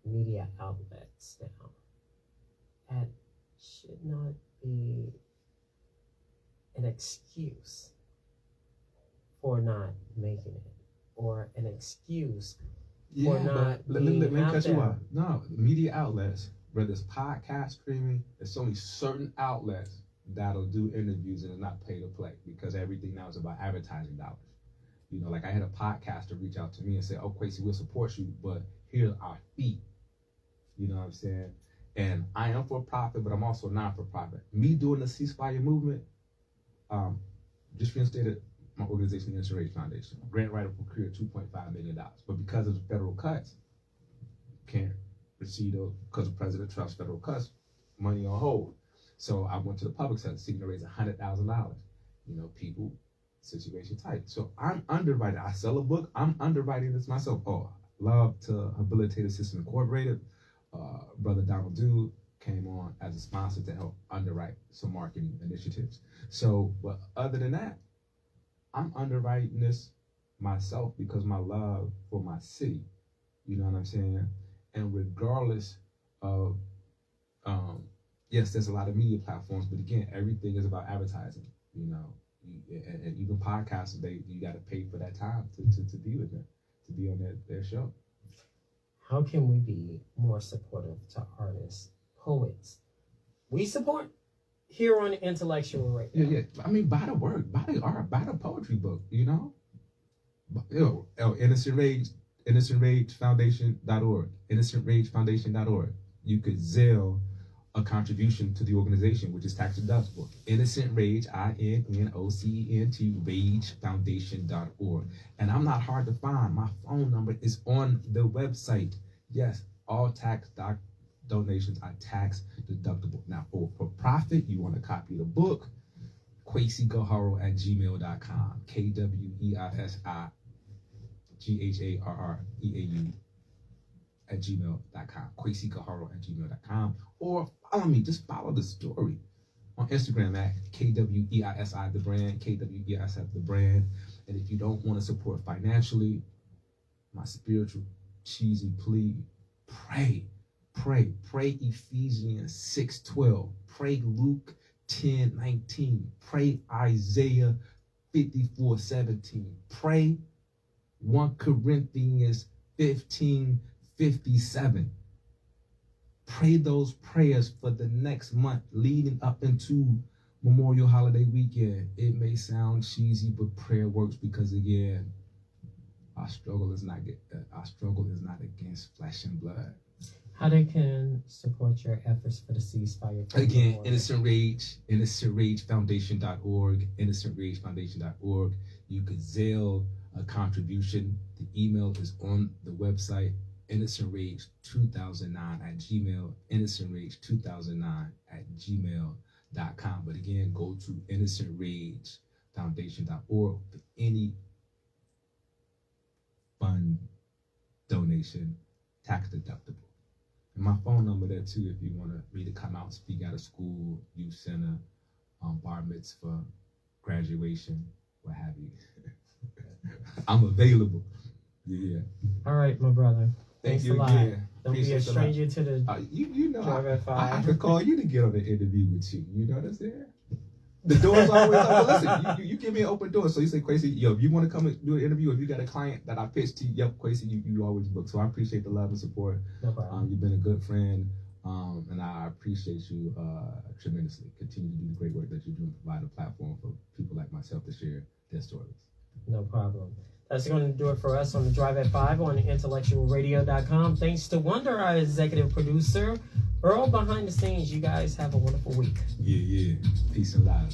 [SPEAKER 2] media outlets now that should not be an excuse for not making it, or an excuse for not being
[SPEAKER 1] let me
[SPEAKER 2] out
[SPEAKER 1] cut
[SPEAKER 2] there.
[SPEAKER 1] you off. No, the media outlets, whether it's podcast streaming, there's only certain outlets that'll do interviews and not pay to play, because everything now is about advertising dollars. You know, like I had a podcaster reach out to me and say, oh, Kweisi, we'll support you, but here's our fee. You know what I'm saying? And I am for profit, but I'm also not for profit. Me doing the ceasefire movement, just reinstated my organization, the IntellectualRadio Foundation. Grant writer procured $2.5 million. But because of the federal cuts, can't receive those, because of President Trump's federal cuts, money on hold. So I went to the public sector seeking to raise $100,000. You know, people, situation tight. So I'm underwriting. I sell a book. I'm underwriting this myself. Oh, Love to Habilitated System Incorporated. Brother Donald Dude came on as a sponsor to help underwrite some marketing initiatives. So, but other than that, I'm underwriting this myself because my love for my city. You know what I'm saying? And regardless of, yes, there's a lot of media platforms, but again, everything is about advertising. You know, and even podcasts, you got to pay for that time to be with them, to be on their show.
[SPEAKER 2] How can we be more supportive to artists, poets? We support here on Intellectual Radio.
[SPEAKER 1] Yeah. I mean, buy the work, buy the art, buy the poetry book, you know? InnocentRageFoundation.org. InnocentRageFoundation.org. You could Zelle a contribution to the organization, which is tax deductible. Innocent Rage, INNOCENT, RageFoundation.org. And I'm not hard to find. My phone number is on the website. Yes, all tax donations are tax deductible. Now, for profit, you want a copy of the book, KweisiGaharo@gmail.com. KweisiGaharo@gmail.com. KweisiGaharo@gmail.com. Or follow me. Just follow the story. on Instagram at KWEISI the brand, KWEISI the brand. And if you don't want to support financially, my spiritual cheesy plea, pray Ephesians 6:12, pray Luke 10:19, pray Isaiah 54:17, pray 1 Corinthians 15:57. Pray those prayers for the next month leading up into Memorial Holiday weekend. It may sound cheesy, but prayer works because, again, our struggle is not against flesh and blood.
[SPEAKER 2] How they can support your efforts for the ceasefire?
[SPEAKER 1] Again, InnocentRageFoundation.org, InnocentRageFoundation.org. You could Zelle a contribution. The email is on the website, InnocentRage2009@gmail, InnocentRage2009@gmail.com. But again, go to InnocentRageFoundation.org for any fund donation, tax deductible. And my phone number there too, if you want me to come out, speak at a school, youth center, bar mitzvah, graduation, what have you. I'm available. Yeah.
[SPEAKER 2] All right, my brother.
[SPEAKER 1] Thank
[SPEAKER 2] Thanks
[SPEAKER 1] you
[SPEAKER 2] a lot.
[SPEAKER 1] again.
[SPEAKER 2] Don't be a stranger to the
[SPEAKER 1] you know,
[SPEAKER 2] Drive at 5.
[SPEAKER 1] I have to call you to get on an interview with you. You know what I'm saying? The door's always open. Listen, you give me an open door. So you say, Kweisi, yo, if you want to come and do an interview, if you got a client that I pitched to, yep, Kweisi, you always book. So I appreciate the love and support.
[SPEAKER 2] No problem.
[SPEAKER 1] You've been a good friend, and I appreciate you tremendously. Continue to do the great work that you do and provide a platform for people like myself to share their stories.
[SPEAKER 2] No problem. That's going to do it for us on the Drive at 5 on IntellectualRadio.com. Thanks to Wonder, our executive producer. Earl behind the scenes. You guys have a wonderful week.
[SPEAKER 1] Yeah. Peace and love.